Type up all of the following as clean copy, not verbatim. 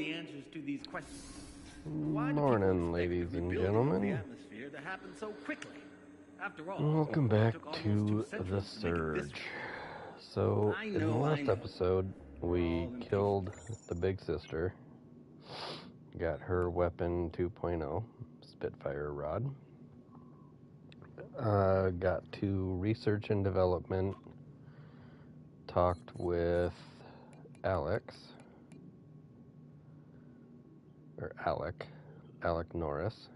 the answers to these questions. Why do people Morning, expect ladies the and rebuilding of the gentlemen. atmosphere to happen so quickly? After all, Welcome it back took almost to 2 The centuries to make it this Surge. far. So, I in the know. last episode, We're we all impatient. killed the big sister, got her weapon 2.0, Spitfire rod, got to research and development, talked with Alec Norris,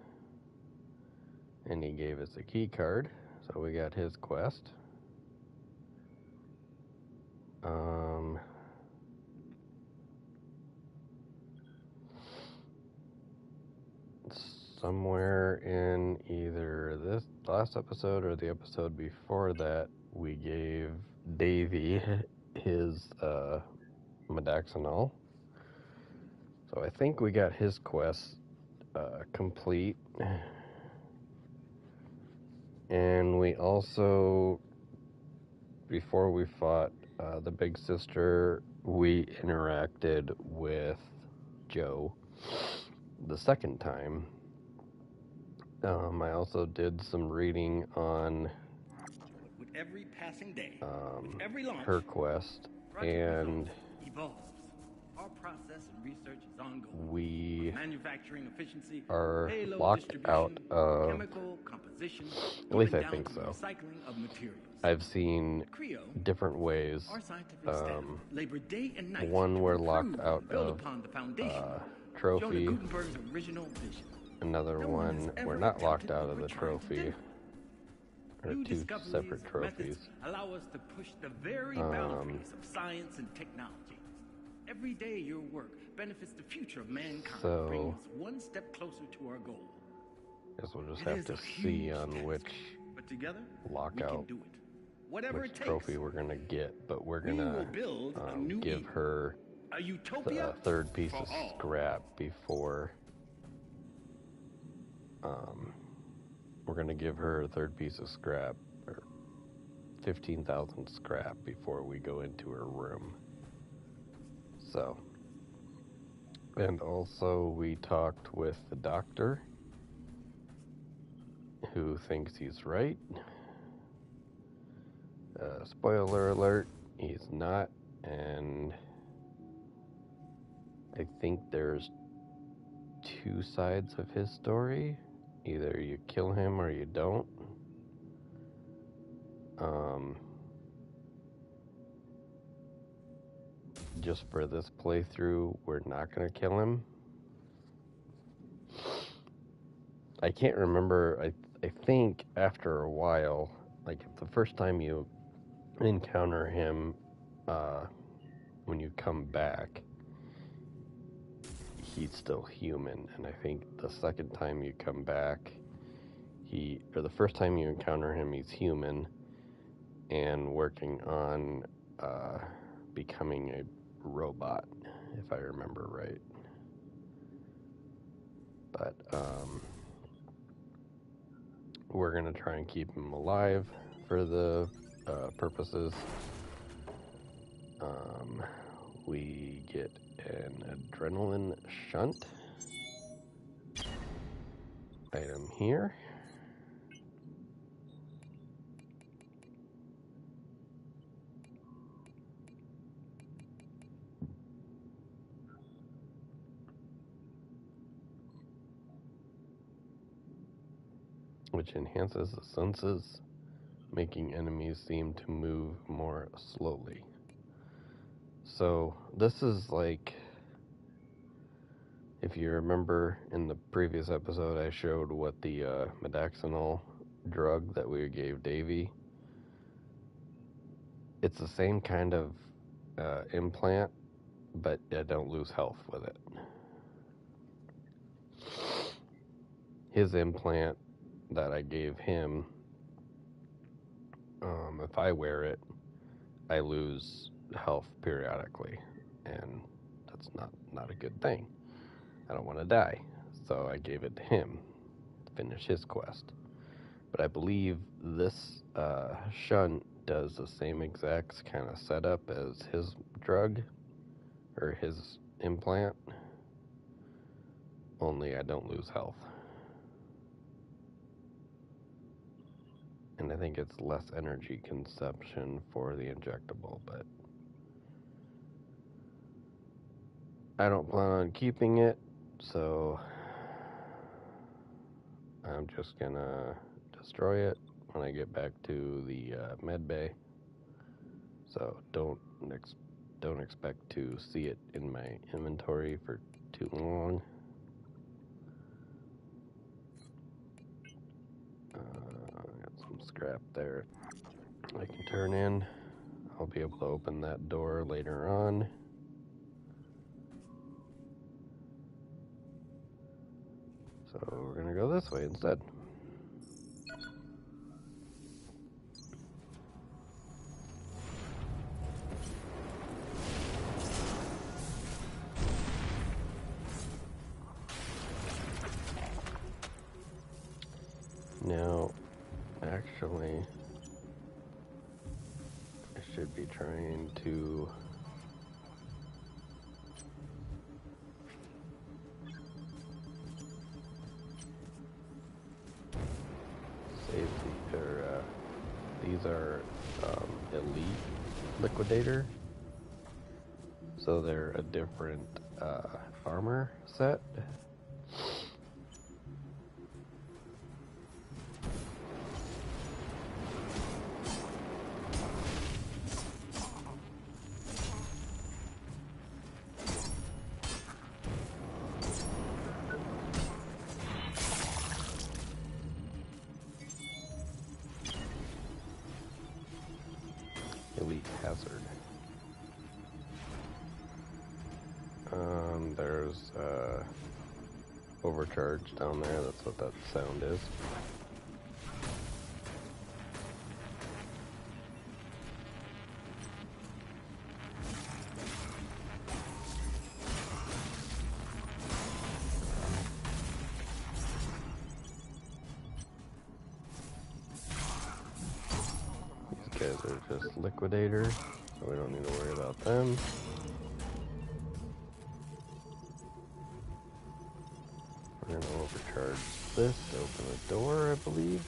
and he gave us a key card, so we got his quest. Somewhere in either this last episode or the episode before that, we gave Davey his Modaxonol. So I think we got his quest complete. And we also, before we fought the big sister, we interacted with Joe the second time. I also did some reading on With every passing day, with every launch, her quest, and evolves. Our process and research is ongoing. we Manufacturing efficiency, are payload locked distribution, out of, chemical composition, at least even I down think to so. recycling of materials. I've seen Creo, different ways. our scientific staff, labor day and night One to we're improve locked and out build of upon the foundation shown in trophy. Gutenberg's original vision. Another No one, has ever we're not locked attempted out what of we're the trying to trophy. do. Or New two discoveries separate and trophies. methods allow us to push the very boundaries of science and technology. Every day your work benefits the future of mankind, So, bringing us one step closer to our goal. Guess we'll just It have is to a see huge on task, which but together we can lockout, do it. Whatever which it takes. trophy we're gonna get, but we're We will gonna build a new give Eden, her a utopia the third piece for of all. scrap before we're gonna give her a third piece of scrap, or 15,000 scrap, before we go into her room. So, and also we talked with the doctor, who thinks he's right. Spoiler alert, he's not, and I think there's two sides of his story. Either you kill him or you don't. Just for this playthrough, we're not going to kill him. I can't remember. I think after a while, like if the first time you encounter him, when you come back, he's still human. And I think the second time you come back, or the first time you encounter him, he's human and working on becoming a robot, if I remember right. But we're going to try and keep him alive for the purposes. We get an adrenaline shunt item here. Which enhances the senses, making enemies seem to move more slowly. So this is like, if you remember in the previous episode, I showed what the Modaxonol drug that we gave Davey. It's the same kind of implant, but I don't lose health with it. His implant that I gave him, if I wear it, I lose health periodically, and that's not a good thing. I don't want to die, so I gave it to him to finish his quest. But I believe this shunt does the same exact kind of setup as his drug, or his implant. only I don't lose health. And I think it's less energy consumption for the injectable, but I don't plan on keeping it, so I'm just gonna destroy it when I get back to the med bay. So don't expect to see it in my inventory for too long. Got some scrap there I can turn in. I'll be able to open that door later on. So we're gonna go this way instead. Now, actually, I should be trying to save these are elite liquidator, so they're a different armor set. Elite hazard. There's overcharge down there. That's what that sound is. These guys are just liquidators, so we don't need to worry about them. We're gonna overcharge this to open the door, I believe.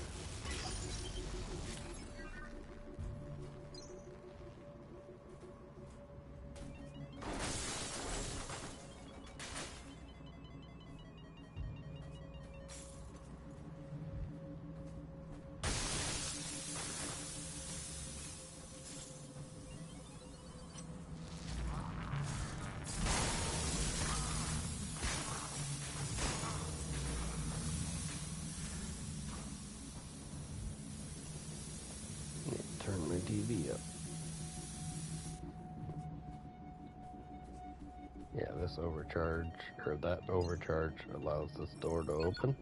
Turn my TV up. Yeah, this overcharge, or that overcharge, allows this door to open.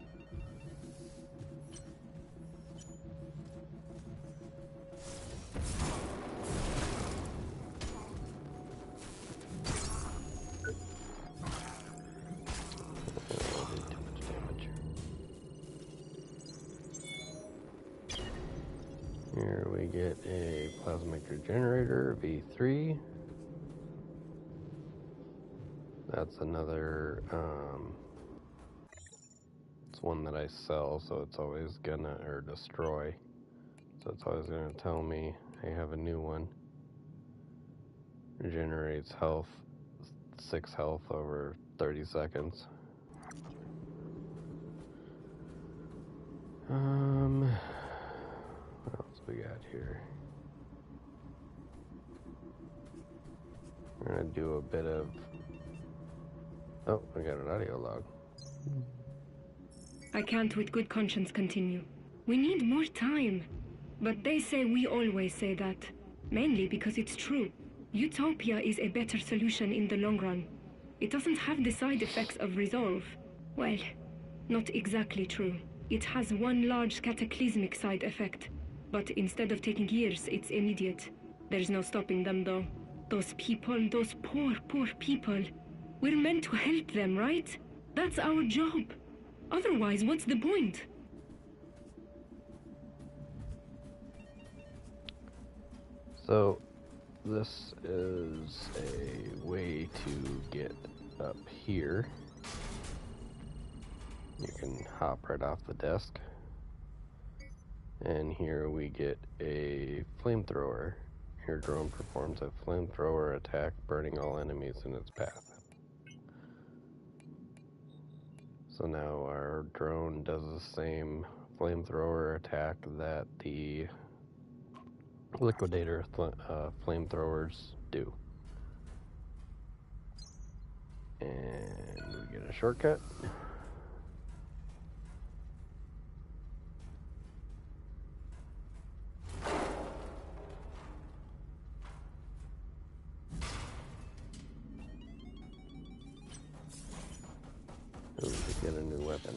Here we get a plasmic regenerator, V3. That's another, it's one that I sell, so it's always gonna, or destroy. So it's always gonna tell me, I have a new one. Regenerates health, 6 health over 30 seconds. What else we got here? We're gonna do a bit of... Oh, we got an audio log. I can't with good conscience continue. We need more time. But they say we always say that. Mainly because it's true. Utopia is a better solution in the long run. It doesn't have the side effects of Resolve. Well, not exactly true. It has one large cataclysmic side effect. But instead of taking years, it's immediate. There's no stopping them though. Those people, those poor people. We're meant to help them, right? That's our job. Otherwise, what's the point? So, this is a way to get up here. You can hop right off the desk. And here we get a flamethrower. Your drone performs a flamethrower attack, burning all enemies in its path. So now our drone does the same flamethrower attack that the liquidator flamethrowers do. And we get a shortcut. Ooh, we get a new weapon.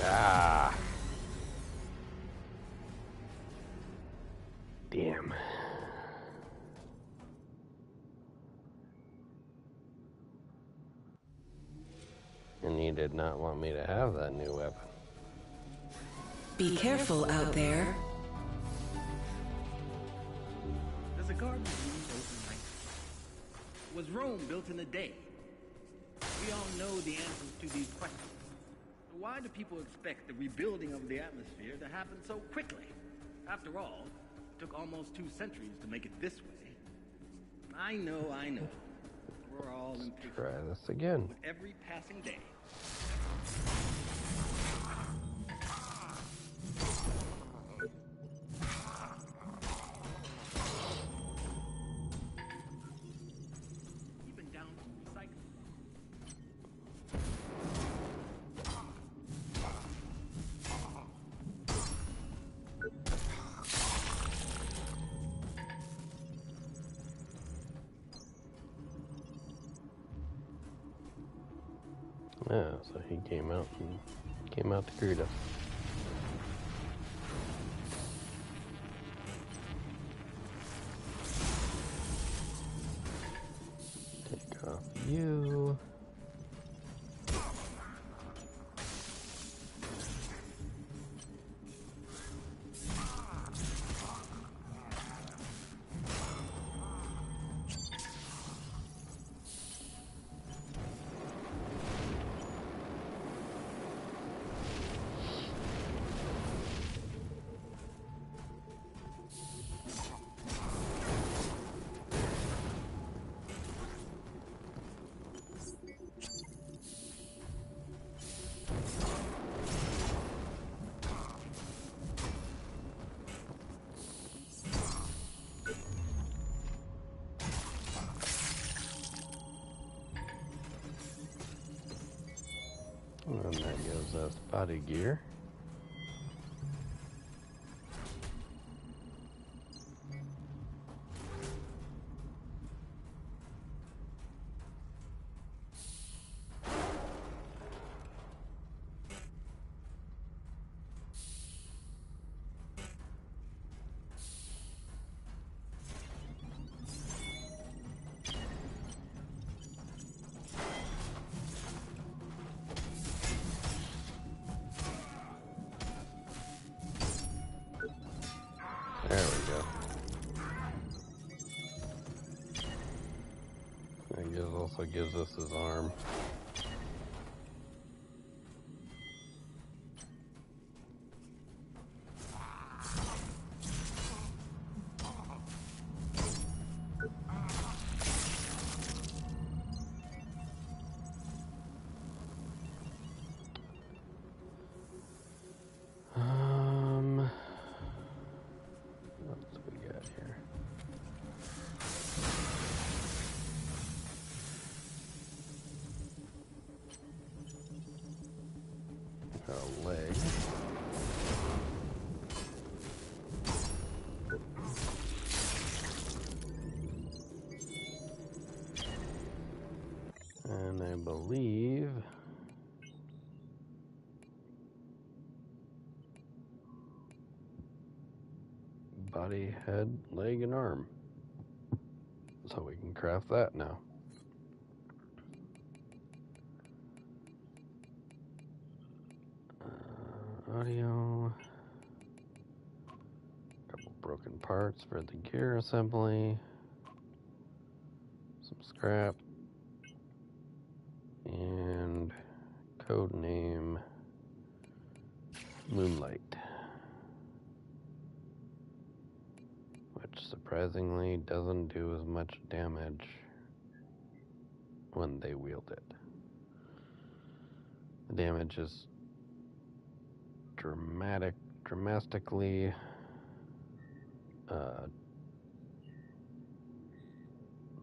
Ah! Damn. And he did not want me to have that new weapon. Be careful out there. Does a garden use overnight? Was Rome built in a day? We all know the answers to these questions. Why do people expect the rebuilding of the atmosphere to happen so quickly? After all, it took almost 2 centuries to make it this way. I know. We're all impatient. Try this again. With every passing day. Even down to recycling. Yeah, so he came out to greet us. Take off you. And that gives us body gear. There we go. It also gives us his arm. What else do we got here? A leg. And I believe body, head, leg, and arm. So we can craft that now. Audio. broken parts for the gear assembly, some scrap, and code name Moonlight, which surprisingly doesn't do as much damage when they wield it. The damage is dramatically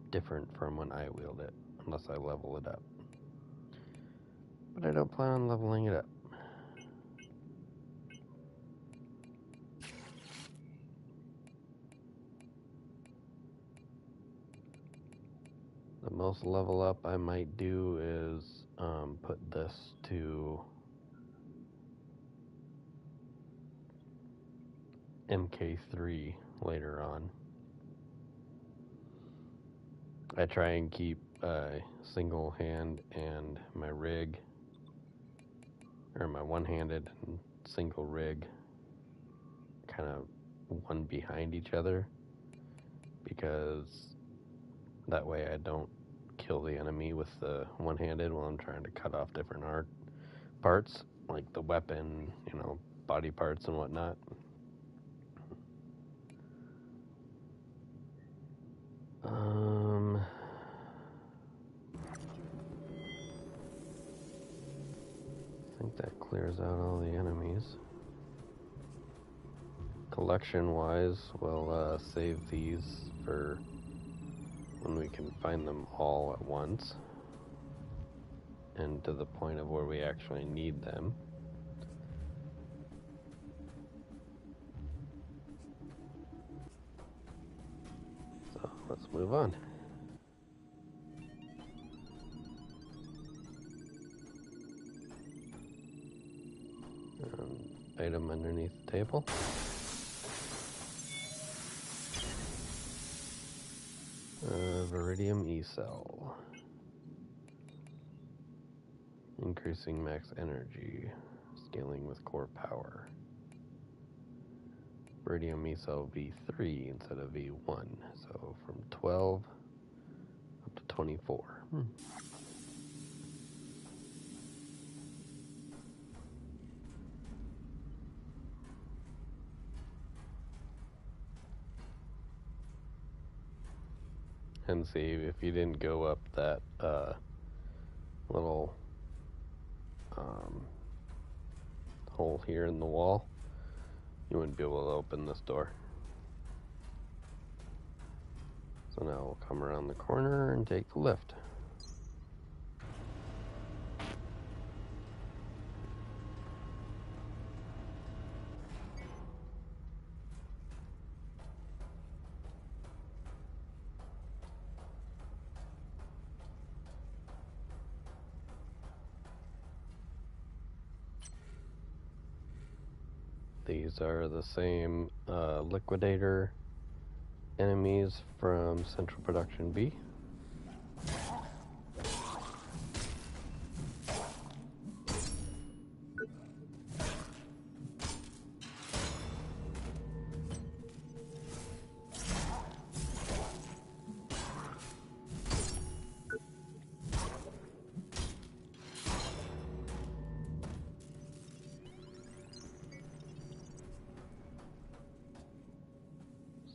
different from when I wield it, unless I level it up. But I don't plan on leveling it up. The most level up I might do is put this to MK3 later on. I try and keep single hand and my rig, or my one-handed and single rig, kind of one behind each other, because that way I don't kill the enemy with the one-handed while I'm trying to cut off different parts, like the weapon, body parts and whatnot. I think that clears out all the enemies. Collection-wise, we'll save these for when we can find them all at once, and to the point of where we actually need them. So let's move on. Item underneath the table. Viridium E-cell. Increasing max energy, scaling with core power. Viridium E-cell V3 instead of V1, so from 12 up to 24. And see, if you didn't go up that little hole here in the wall, you wouldn't be able to open this door. So now we'll come around the corner and take the lift. These are the same liquidator enemies from Central Production B.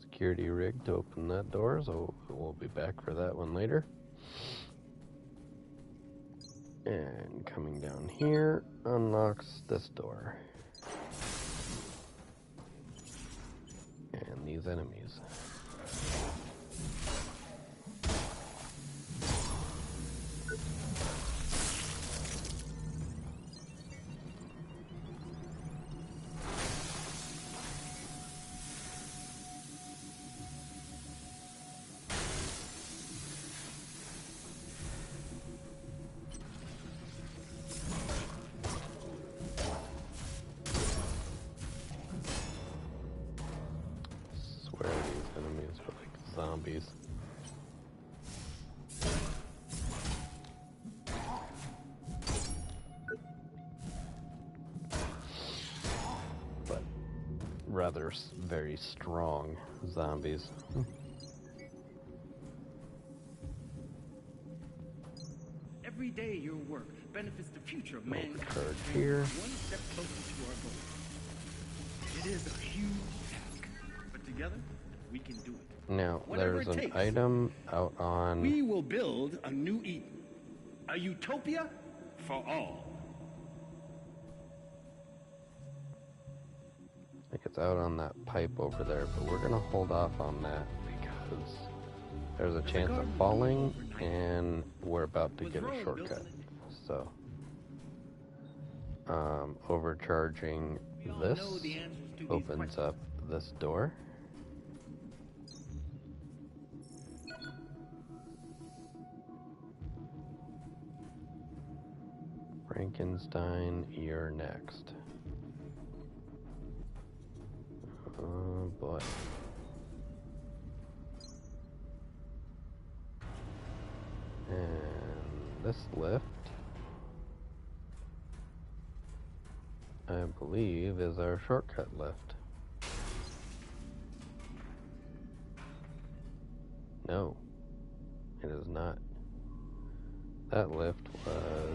Security rig to open that door, so we'll be back for that one later. And coming down here unlocks this door. And these enemies. Zombies. But rather very strong zombies. Every day your work benefits the future of mankind. Charge here. One step closer to our goal. It is a huge task, but together we can do it. Now, Whatever there's it an takes. item out on... We will build a new Eden. A utopia for all. I think it's out on that pipe over there, but we're gonna hold off on that because there's a chance of falling and we're about to get a shortcut. So, overcharging this opens up this door. Frankenstein, you're next. Oh boy. And this lift, I believe, is our shortcut lift. No, it is not. That lift was...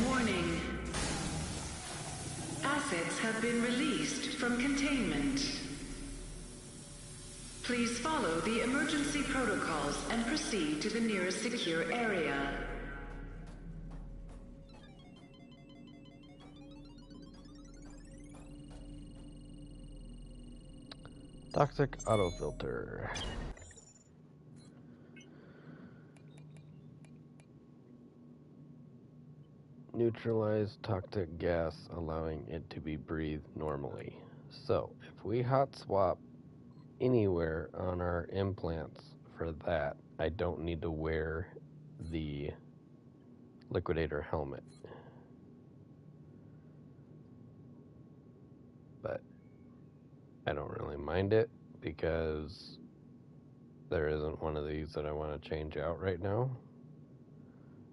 Warning. Assets have been released from containment. Please follow the emergency protocols and proceed to the nearest secure area. Toxic autofilter. Neutralize toxic gas, allowing it to be breathed normally. So, if we hot swap anywhere on our implants for that, I don't need to wear the liquidator helmet. But I don't really mind it because there isn't one of these that I want to change out right now.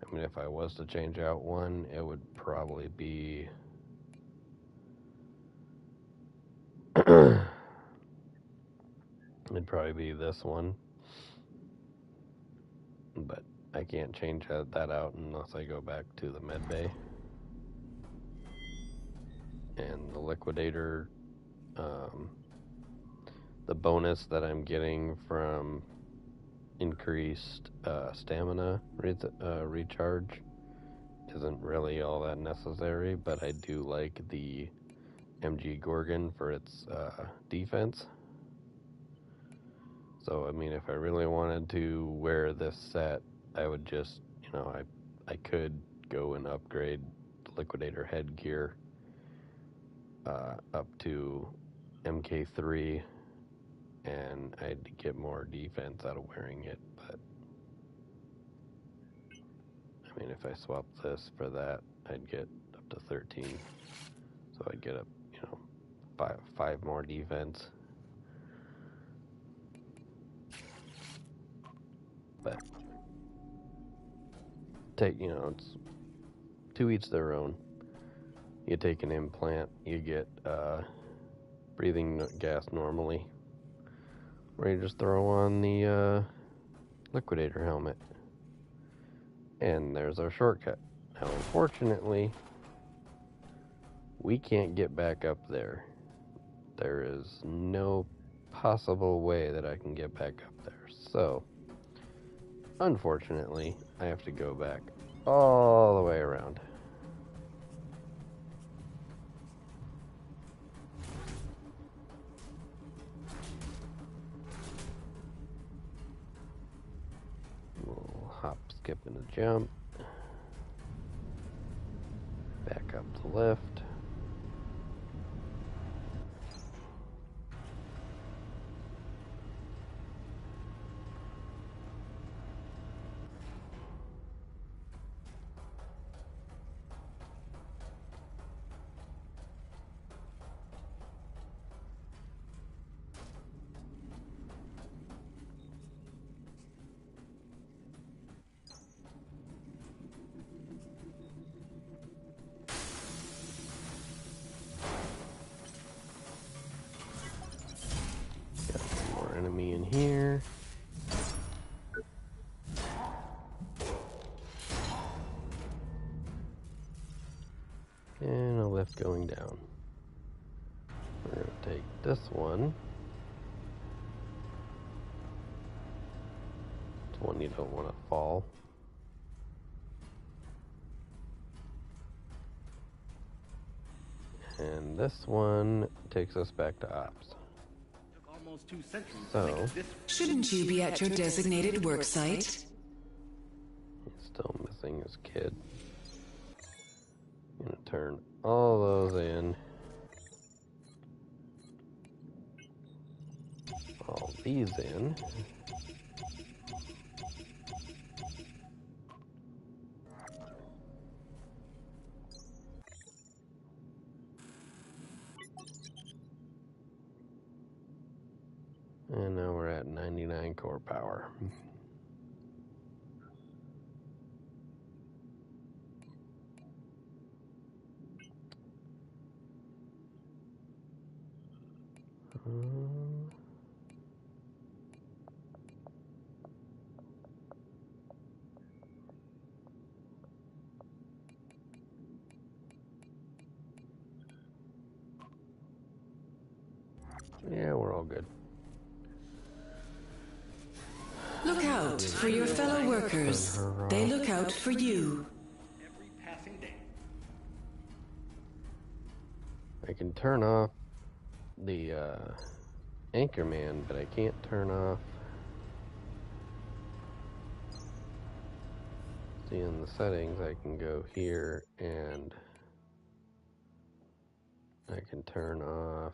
I mean, if I was to change out one, it would probably be... it'd probably be this one. But I can't change that out unless I go back to the med bay. And the liquidator, the bonus that I'm getting from increased stamina recharge isn't really all that necessary, but I do like the MG Gorgon for its defense. So, I mean, if I really wanted to wear this set, I would just, you know, I could go and upgrade Liquidator headgear up to MK3, and I'd get more defense out of wearing it, but I mean, if I swap this for that, I'd get up to 13, so I'd get up, you know, five more defense. But you know, it's to each their own. You take an implant, you get breathing gas normally, or you just throw on the liquidator helmet. And there's our shortcut. Now, unfortunately, we can't get back up there. There is no possible way that I can get back up there. So, unfortunately, I have to go back all the way around. We'll hop, skip, and a jump. Back up the lift. And a lift going down. We're going to take this one. It's one you don't want to fall. And this one takes us back to ops. Took almost 2 centuries to So, make this. Shouldn't you be at your designated work site? he's still missing his kid. I'm going to turn all those in. All these in. And now we're at 99 core power. Yeah, we're all good. Look out for your fellow workers. They look out for you. Every passing day. I can turn off the Anchorman, but I can't turn off. See, in the settings, I can go here and I can turn off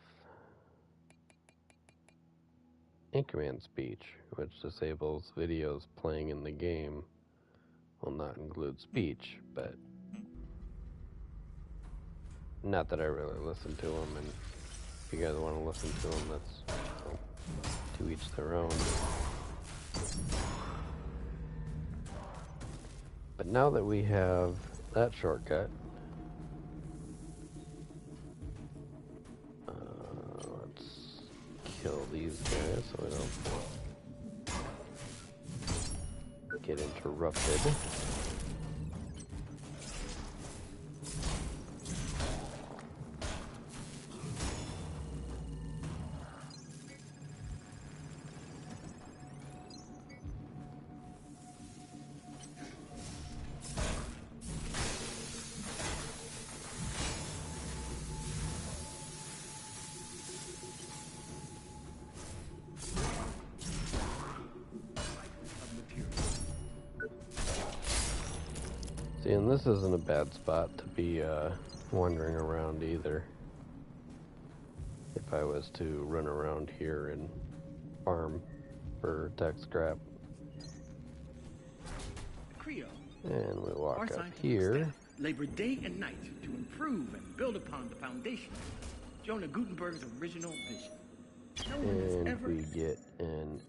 Anchorman speech, which disables videos playing in the game. Will not include speech, but not that I really listen to them. And if you guys want to listen to them, that's, well, to each their own. But now that we have that shortcut, let's kill these guys so we don't get interrupted. See, and this isn't a bad spot to be wandering around either. If I was to run around here and farm for tech scrap. Creo. And we Our walk up scientific here. staff labor day and night to improve and build upon the foundation of Jonah Gutenberg's original vision. No one has And ever. we get an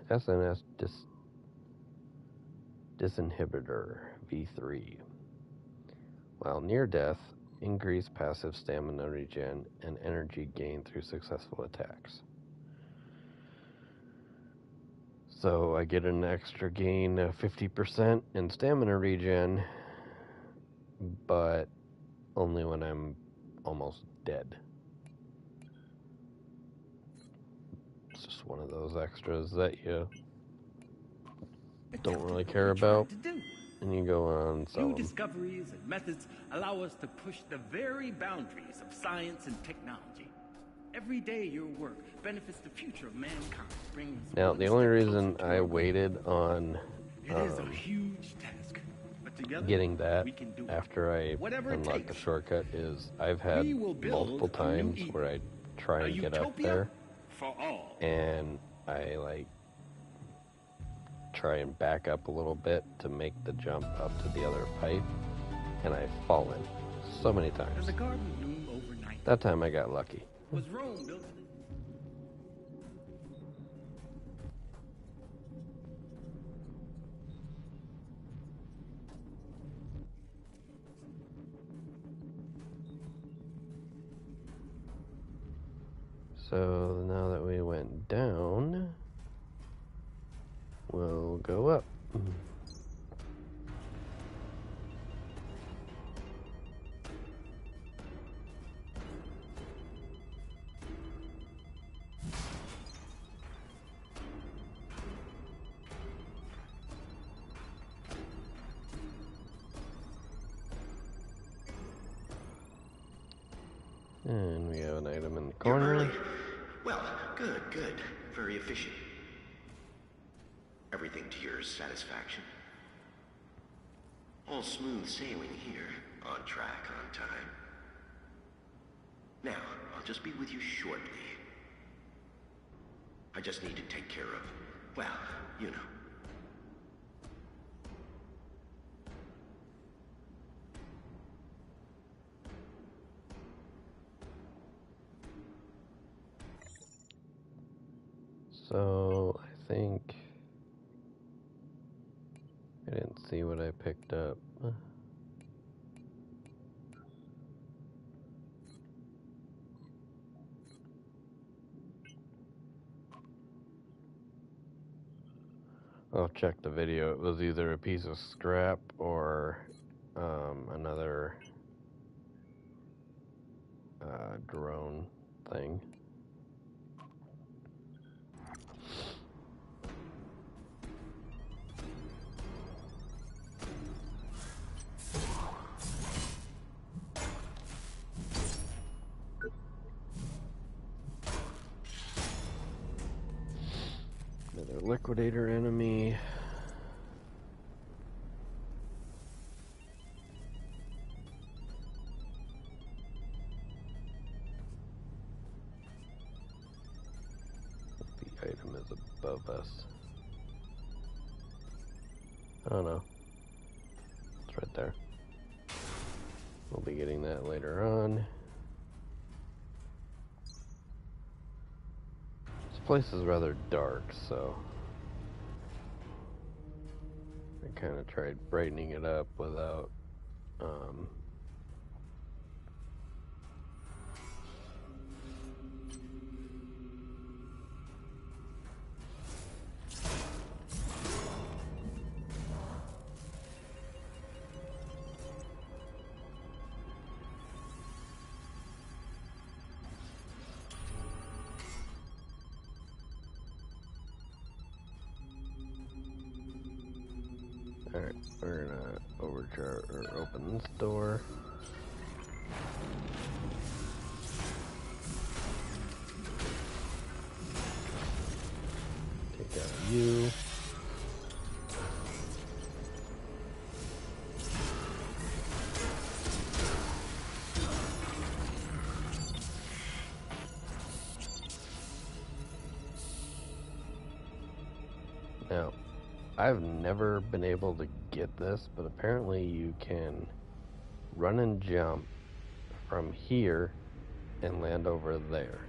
SNS disinhibitor V3. While near death, increase passive stamina regen and energy gain through successful attacks. So I get an extra gain of 50% in stamina regen, but only when I'm almost dead. It's just one of those extras that you don't really care about, and you go on and sell New them. discoveries and methods allow us to push the very boundaries of science and technology. Every day your work benefits the future of mankind. Brings Now, one the only step reason closer to I our waited on It is a huge task, but together getting that we can do it. after I Whatever it unlocked the takes. shortcut is I've had We will build multiple a new times Eden. where I try A and get up utopia there for all. and I like try and back up a little bit to make the jump up to the other pipe, and I've fallen so many Does times. a garden bloom overnight? That time I got lucky. Was Rome built in So now that we went down, we'll go up. And we have an item in the You're corner. early. Well, good, good. Very efficient. Everything to your satisfaction. All smooth sailing here. On track, on time. Now, I'll just be with you shortly. I just need to take care of, well, you know. So, I think I didn't see what I picked up. I'll check the video. It was either a piece of scrap or another drone thing. Another liquidator enemy. The item is above us. Oh no. It's right there. We'll be getting that later on. This place is rather dark, so I kind of tried brightening it up without Alright, we're gonna overcharge or open this door. Take out you. Now, I've never been able to get this, but apparently you can run and jump from here and land over there.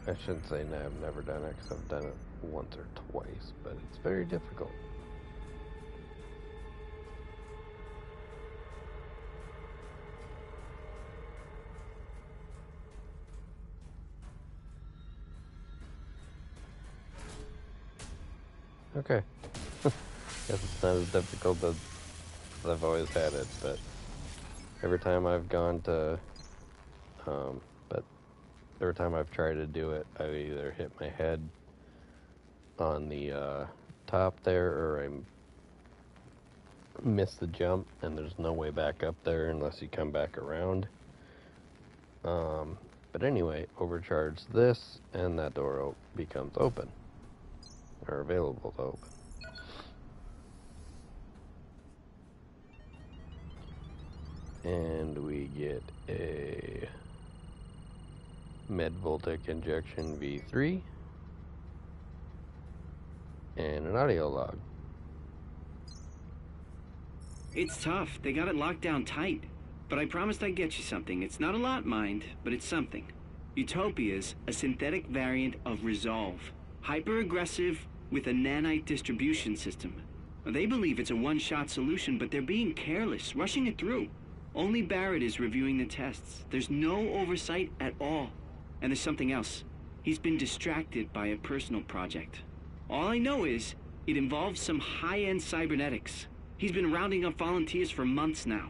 I shouldn't say no, I've never done it because I've done it once or twice, but it's very difficult. Okay. Guess it's not as difficult as I've always had it, but every time I've gone to, but every time I've tried to do it, I've either hit my head on the top there, or I miss the jump, and there's no way back up there unless you come back around. But anyway, overcharge this, and that door becomes open. Are available to open. And we get a Medvoltic injection V3 and an audio log. It's tough. They got it locked down tight. But I promised I'd get you something. It's not a lot, mind, but it's something. Utopia's a synthetic variant of Resolve. Hyper-aggressive with a nanite distribution system. They believe it's a one-shot solution, but they're being careless, rushing it through. Only Barrett is reviewing the tests. There's no oversight at all. And there's something else. He's been distracted by a personal project. All I know is it involves some high-end cybernetics. He's been rounding up volunteers for months now.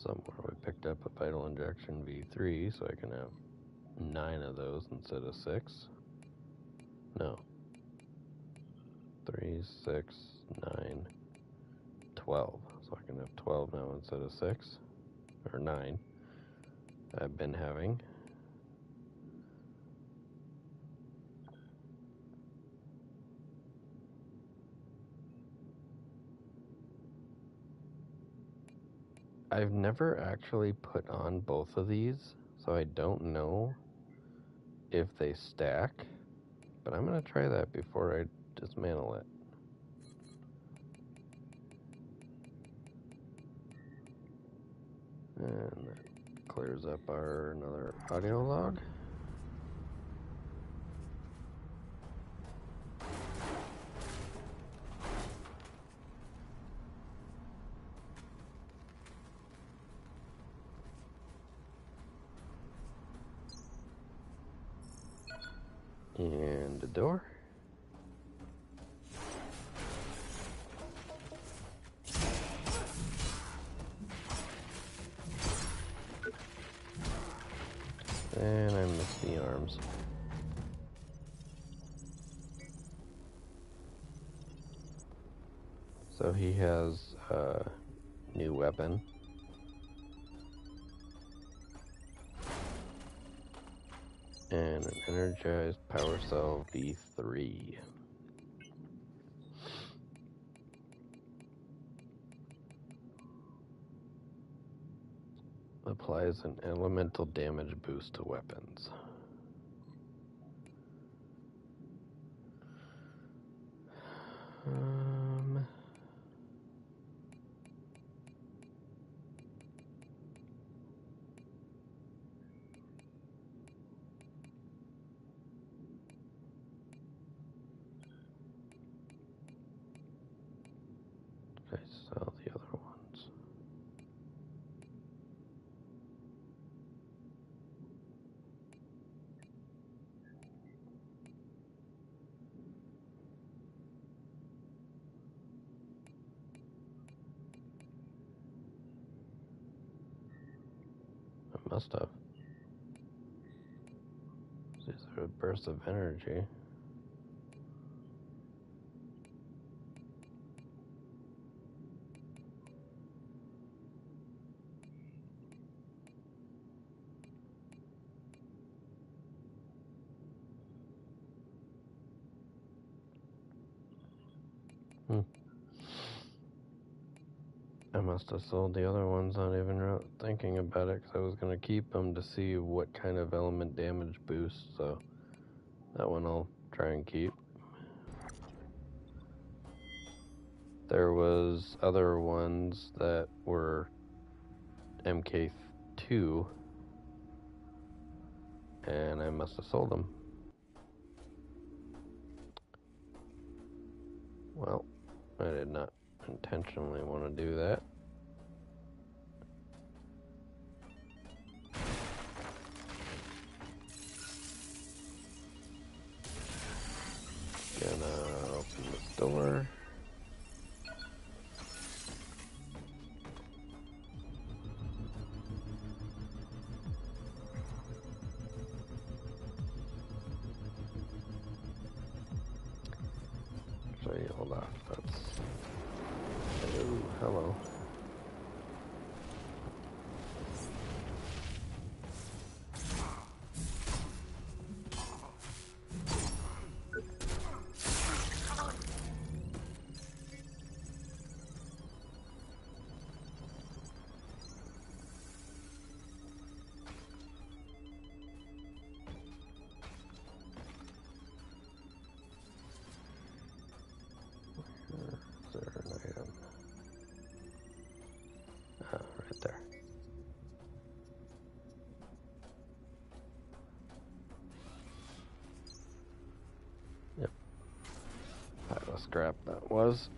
Somewhere we picked up a Vital Injection V3, so I can have 9 of those instead of 6. No. 3, 6, 9, 12. So I can have 12 now instead of 6. Or 9. I've been having. I've never actually put on both of these, so I don't know if they stack, but I'm going to try that before I dismantle it. And that clears up another audio log. And the door. And I missed the arms. So he has a new weapon. And an energized power cell V3. Applies an elemental damage boost to weapons. Did I sell the other ones? I must have. These are a burst of energy. I must have sold the other ones, not even thinking about it, because I was going to keep them to see what kind of element damage boost, so that one I'll try and keep. There was other ones that were MK2, and I must have sold them. Well, I did not intentionally want to do that. Gonna open this door. Actually, hold on. That's... Oh, hello. Is there an item? Ah, right there. Yep. Pile of scrap that was.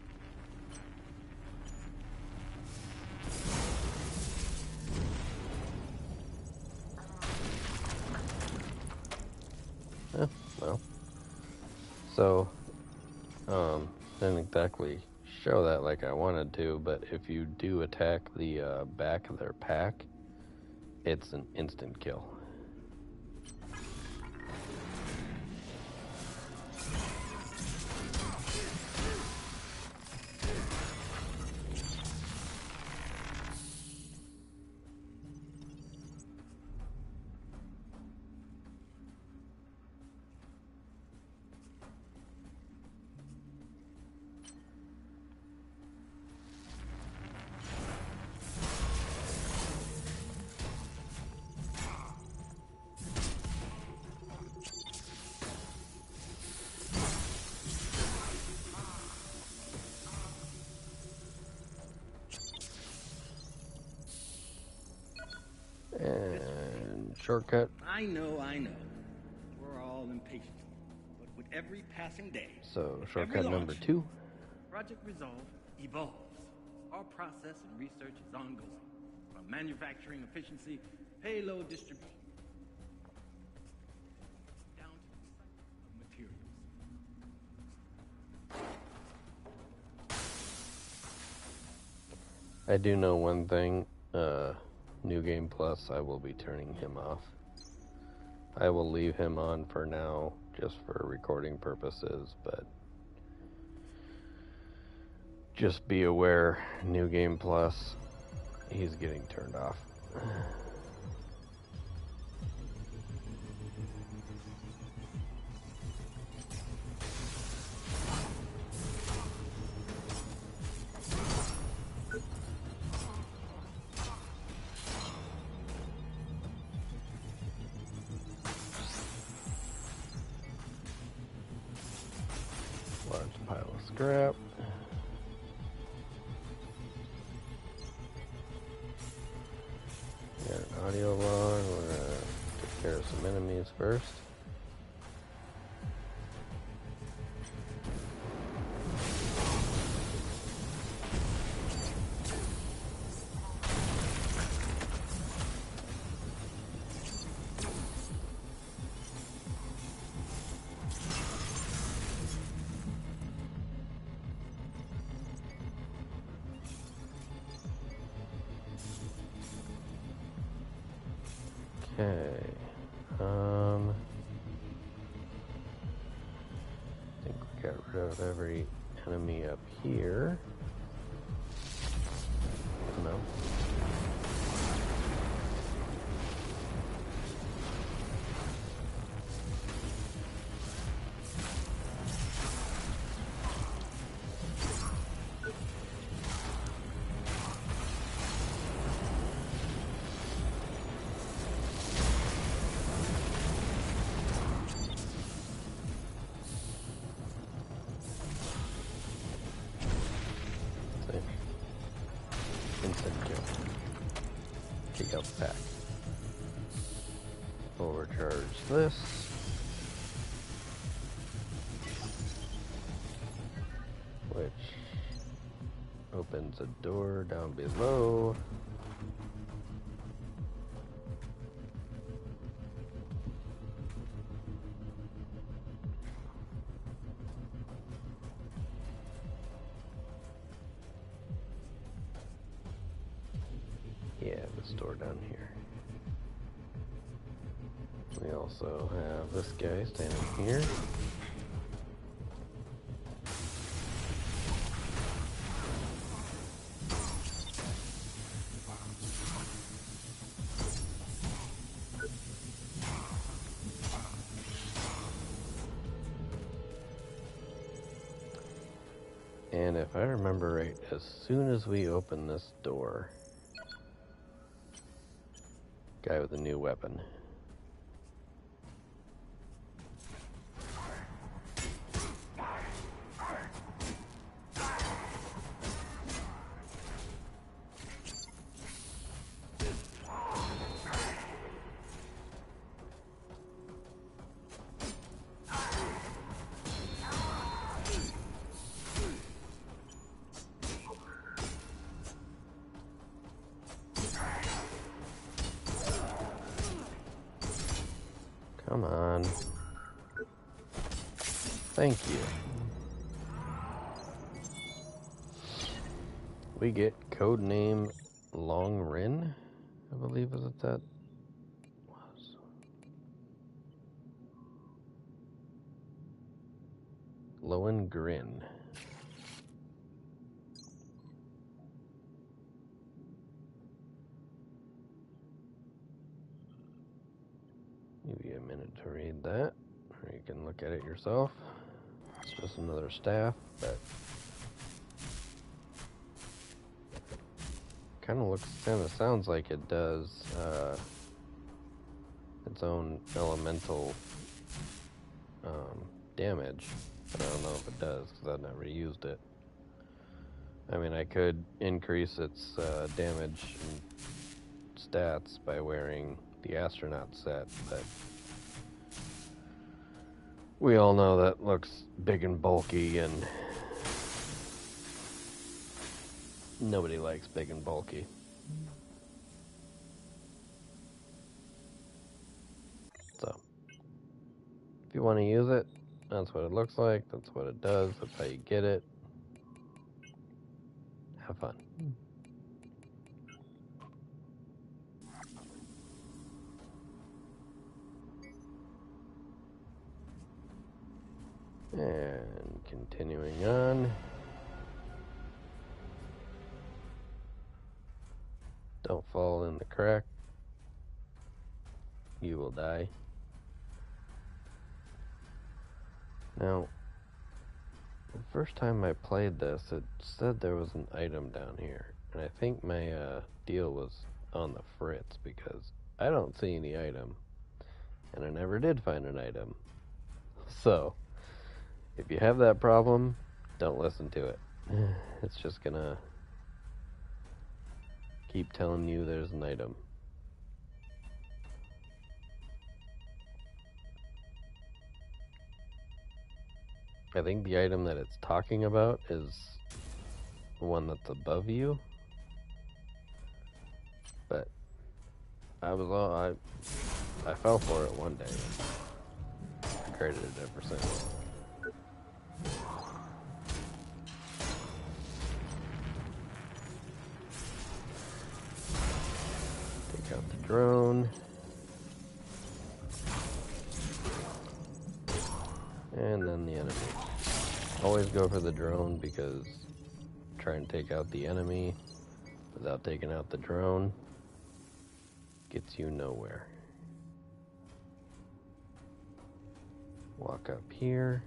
Yeah, well. So, didn't exactly show that like I wanted to, but if you do attack the back of their pack, it's an instant kill. shortcut. I know. We're all impatient. But with every passing day, So, with shortcut every number launch, 2. Project Resolve evolves. Our process and research is ongoing. From manufacturing efficiency, payload distribution, down to recycling of materials. I do know one thing. New Game Plus, I will be turning him off. I will leave him on for now, just for recording purposes, but just be aware, New Game Plus, he's getting turned off. Large pile of scrap. Got an audio log. We're gonna take care of some enemies first. Okay. I think we got rid of every enemy up here. No. Instant kill. Take out the pack. Overcharge this. Which opens a door down below. Yeah, this door down here. We also have this guy standing here. And if I remember right, as soon as we open this door, guy with a new weapon. Come on. Thank you. We get codename Long Rin, I believe is what that was. Lowen Grin. Give you a minute to read that, or you can look at it yourself. It's just another staff, but kind of sounds like it does its own elemental damage. But I don't know if it does because I've never used it. I mean, I could increase its damage and stats by wearing the astronaut set, but we all know that looks big and bulky, and nobody likes big and bulky. So, if you want to use it, that's what it looks like, that's what it does, that's how you get it. Have fun. And continuing on. Don't fall in the crack. You will die. Now, the first time I played this, it said there was an item down here. And I think my deal was on the fritz because I don't see any item. And I never did find an item. So, if you have that problem, don't listen to it. It's just gonna keep telling you there's an item. I think the item that it's talking about is the one that's above you. But I fell for it one day. I created it ever since. Take out the drone. And then the enemy. Always go for the drone because try and take out the enemy without taking out the drone gets you nowhere. Walk up here.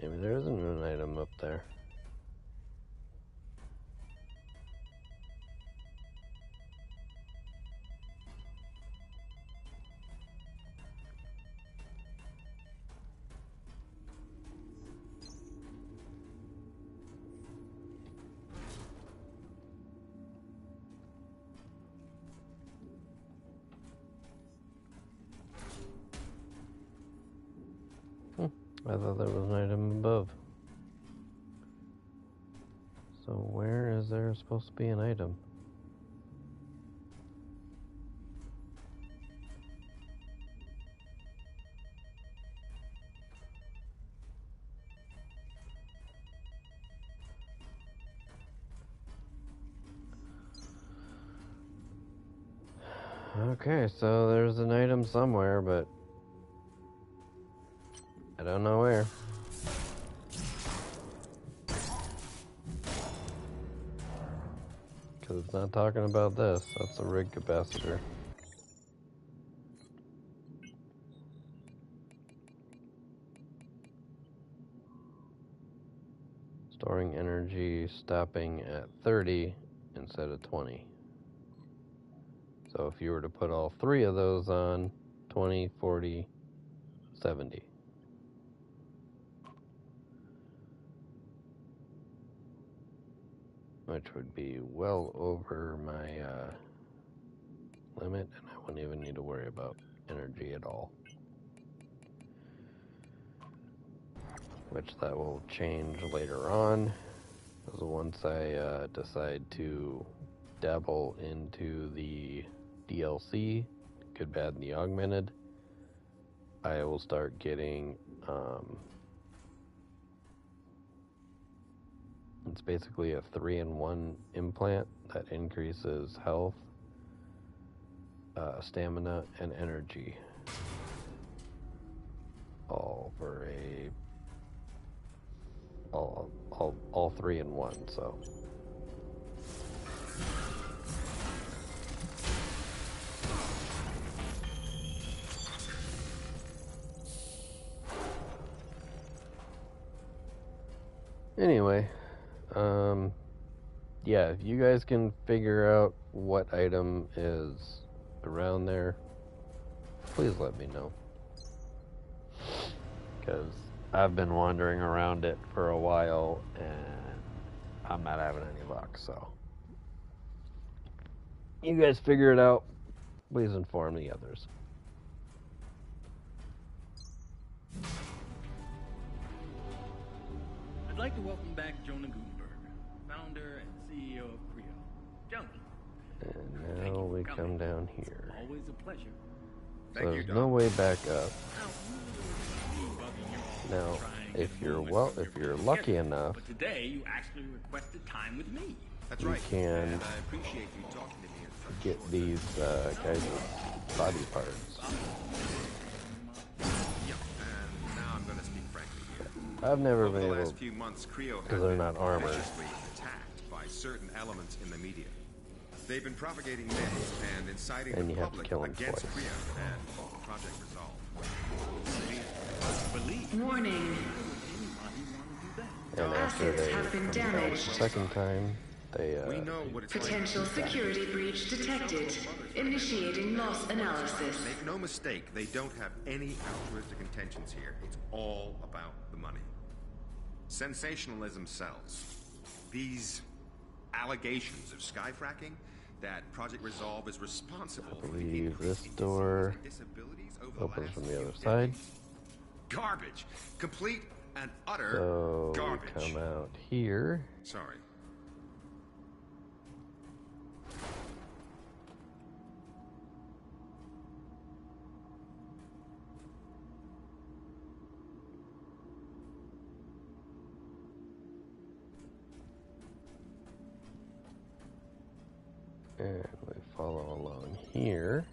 Maybe there isn't an item up there. I thought there was an item above. So where is there supposed to be an item? Okay, so there's an item somewhere, but I don't know where. Because it's not talking about this. That's a rig capacitor. Storing energy, stopping at 30 instead of 20. So if you were to put all three of those on, 20, 40, 70. Which would be well over my limit, and I wouldn't even need to worry about energy at all. Which that will change later on, because once I decide to dabble into the DLC, Good, Bad, and the Augmented, I will start getting it's basically a 3-in-1 implant that increases health, stamina, and energy. All for all 3-in-1, so Anyway, yeah, if you guys can figure out what item is around there, please let me know. Because I've been wandering around it for a while and I'm not having any luck, so. You guys figure it out. Please inform the others. I'd like to welcome back Jonah Gutenberg, founder and CEO of Creo. Jonah. And now we come down here. Always a pleasure. So there's no way back up. Now, if you're lucky enough, but today you actually requested time with me. That's you right. can And I appreciate you talking to me in front. get these guys' body parts. Yeah, and now I'm going to speak frankly here. I've never Over been the able, last few months, Creo because has they're been not armored. viciously attacked by certain elements in the media. They've been propagating myths and inciting And the you have to public kill 'em against twice. Creo and Project Resolve. Warning. And after Assets they have been come back damaged. the second time, they We know what it's like. Potential security breach detected. Initiating loss analysis. Make no mistake, they don't have any altruistic intentions here. It's all about the money. Sensationalism sells. These allegations of skyfracking, that Project Resolve is responsible for the believe increase this in door disease and disabilities over the opens last from the few other side. decades. Garbage. Complete and utter So garbage. we come out here. Sorry. And we follow along here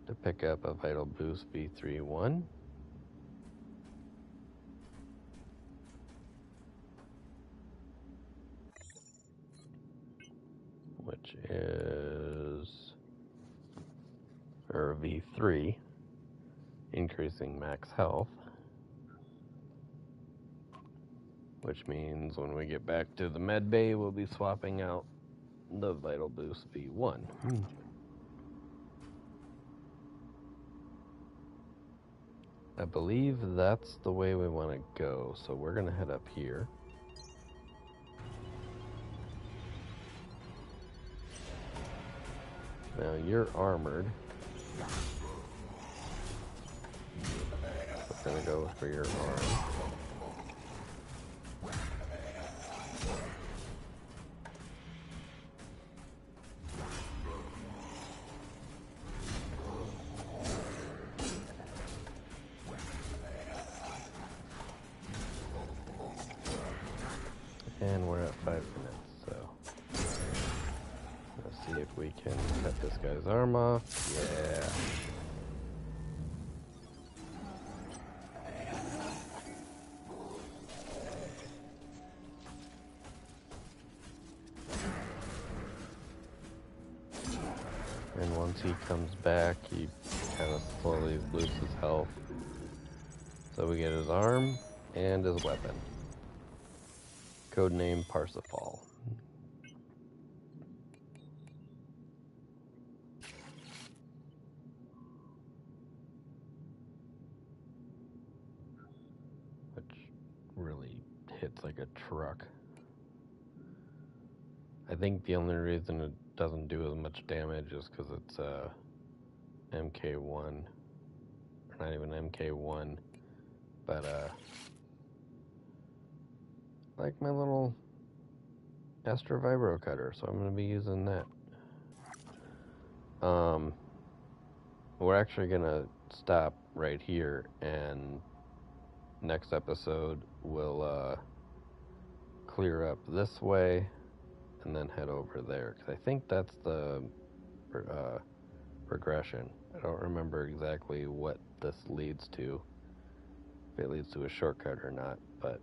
to pick up a Vital Boost V3-1. Which is, or V3, increasing max health. Which means when we get back to the med bay, we'll be swapping out the Vital Boost V1. I believe that's the way we want to go, so we're going to head up here. Now you're armored. We're going to go for your arm. And we're at 5 minutes, so let's see if we can cut this guy's arm off. Yeah. And once he comes back, he kind of slowly loses health. So we get his arm and his weapon. Codename Parsifal. Which really hits like a truck. I think the only reason it doesn't do as much damage is because it's MK1. Or not even MK1, but like my little Astra Vibro cutter, so I'm going to be using that. We're actually going to stop right here, and next episode we'll clear up this way and then head over there, because I think that's the progression. I don't remember exactly what this leads to, if it leads to a shortcut or not, but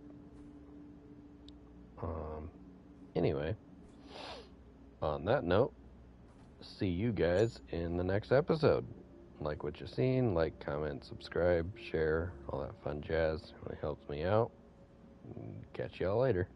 anyway, on that note, see you guys in the next episode. Like what you've seen, like, comment, subscribe, share, all that fun jazz. It really helps me out. Catch y'all later.